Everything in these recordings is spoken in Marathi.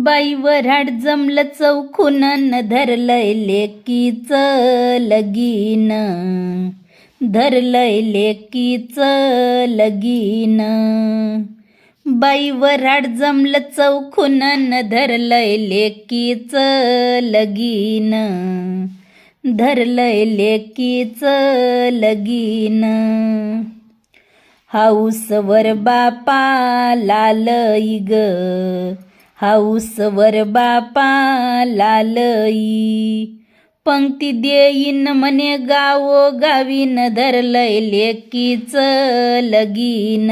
बाई वऱ्हाड जमलं चौखून न धरलंय लेकीचं लगीन, धरलंय लेकीचं लगीन. बाई वऱ्हाड जमलं चौखून न धरलंय लेकीचं लगीन, धरलंय लेकीचं लगीन. हाऊसवर बापा लालई ग, हाऊसवर बापा लालई. पंक्ती देईन म्हणे गावोगावीन, धरलंय लेकीचं लगीन,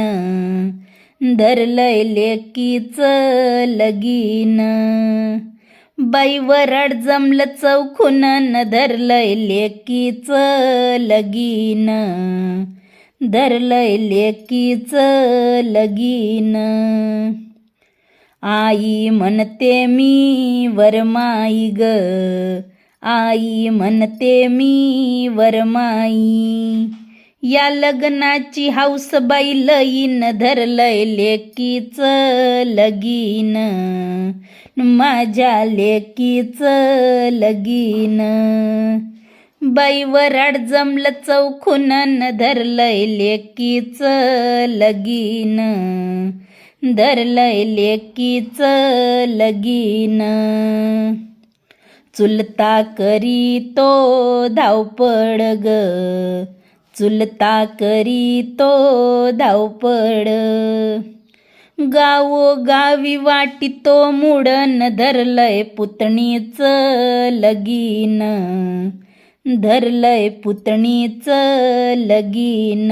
धरलंय लेकीचं लगीन. बाई वऱ्हाड जमलं चौखून न धरलंय लेकीचं लगीन, धरलंय लेकीचं लगीन. आई म्हणते मी वरमाई ग, आई म्हणते मी वरमाई. या लग्नाची हौस बाई लईन, धरलंय लेकीचं लगीन, माझ्या लेकीचं लगीन. बाई वऱ्हाड जमलं चौखून न धरलंय लेकीचं लगीन, धरलंय लेकीचं लगीन. चुलता करी तो धावपळ ग, चुलता करी तो धावपळ. गावोगावी वाटितो मुडन, धरलंय पुतणीचं लगीन, धरलंय पुतणीचं लगीन.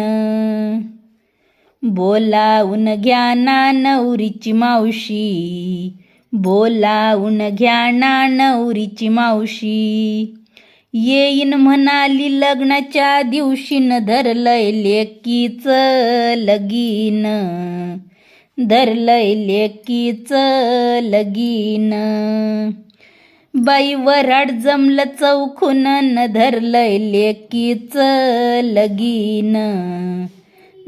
बोलावून घ्या ना नवरीची मावशी, बोलावून घ्या ना नवरीची मावशी. येईन म्हणाली लग्नाच्या दिवशीन, धरलंय लेकीचं लगीन, धरलंय लेकीचं लगीन. बाई वऱ्हाड जमलं चौखून न धरलंय लेकीचं लगीन,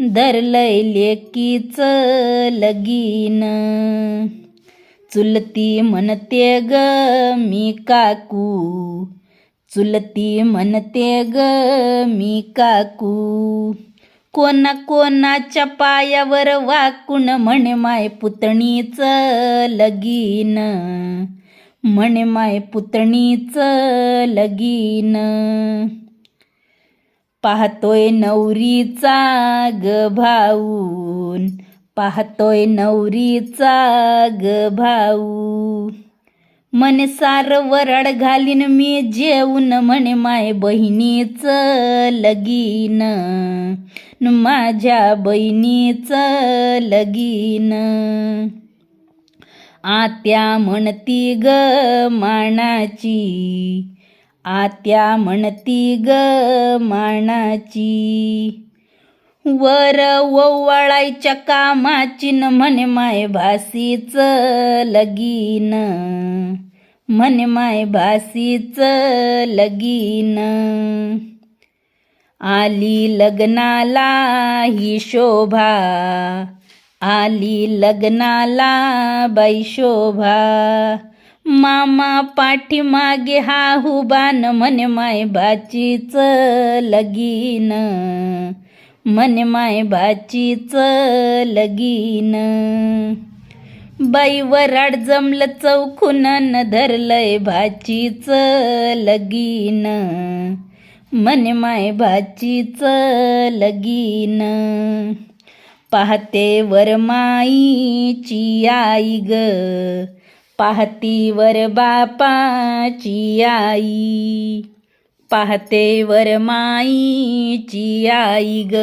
धरलंय लेकीचं लगीन. चुलती म्हणते ग मी काकू, चुलती म्हणते ग मी काकू. कोणा कोणाच्या पायावर वाकून म्हणे माय पुतणीचं लगीन, म्हणे माय पुतणीचं लगीन. पाहतोय नवरीचा ग भाऊन, पाहतोय नवरीचा ग भाऊ. म्हणे सार वऱ्हाड घालीन मी जेवून, म्हणे माय बहिणीचं लगीन, माझ्या बहिणीचं लगीन. आत्या म्हणती ग मानाची, आत्या म्हणती ग मानाची. वर ओवाळायच्या कामाची न म्हणे माय भासीचं लगीन, म्हणे माय भासीचं लगीन. आली लग्नाला ही शोभा, आली लग्नाला बाई शोभा. मामा पाठीमागे हा हुबान, म्हणे माय भाचीचं लगीन, म्हणे माय भाचीचं लगीन. बाई वऱ्हाड जमलं चौखून न धरलंय भाचीचं लगीन, म्हणे माय भाचीचं लगीन. पाहते वरमाईची आई ग, पाहती वर बापाची आई. पाहते वरमाईची आई ग,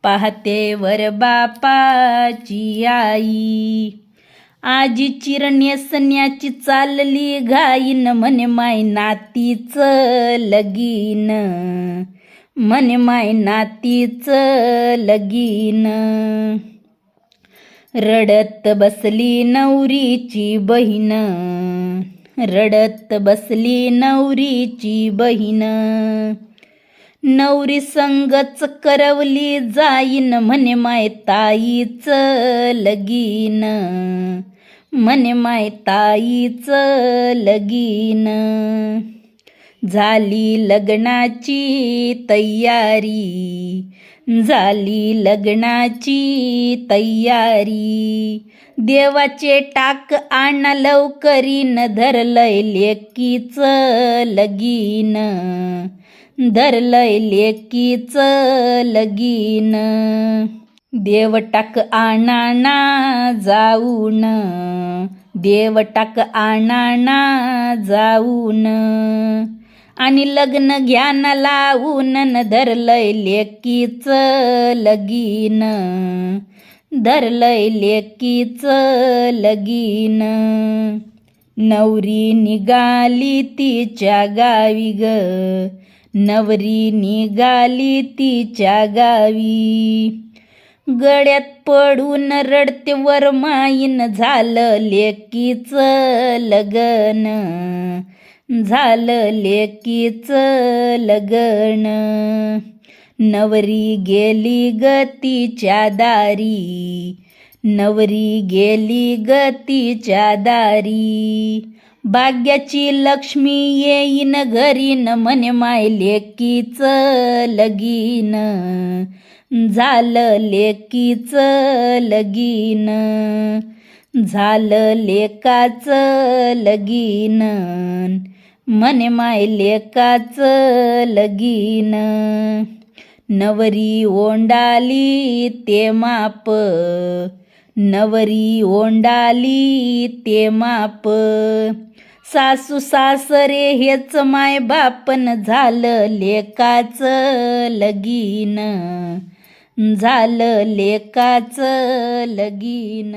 पाहते वर बापाची आई. आजी चिरण्यासण्याची चालली घाईन, म्हणे माय नातीचं लगीन, म्हणे माय नातीचं लगीन. रडत बसली नवरीची बहीण, रडत बसली नवरीची बहीण. नवरी संगच करवली जाईन, म्हणे माय ताईचं लगीन, म्हणे माय ताईचं लगीन. झाली लग्नाची तयारी, झाली लग्नाची तयारी. देवाचे टाक आणा लवकरीन, धरलंय लेकीचं लगीन, धरलंय लेकीचं लगीन. देव टाक आणा ना जाऊन, देव टाक आणा ना जाऊन. आणि लग्न घ्यान लावून, धरलंय लेकीचं लगीन, धरलंय लेकीचं लगीन. नवरी निघाली तिच्या गावी ग, नवरी निघाली तिच्या गावी. गळ्यात पडून रडते वरमाईन, झालं लेकीचं लगन, झालं लेकीचं लगन. नवरी गेली ग तिच्या दारी, नवरी गेली ग तिच्या दारी. भाग्याची लक्ष्मी येईन घरी, न म्हणे माय लेकीचं लगीन, झालं लेकीचं लगीन, झालं लेकाचं लगीन. म्हणे माय लेकाचं लगीन. नवरी ओंडाली ते माप, नवरी ओंडाली ते माप. सासू सासरे हेच माय बापन, झालं लेकाचं लगीन, झालं लेकाचं लगीन.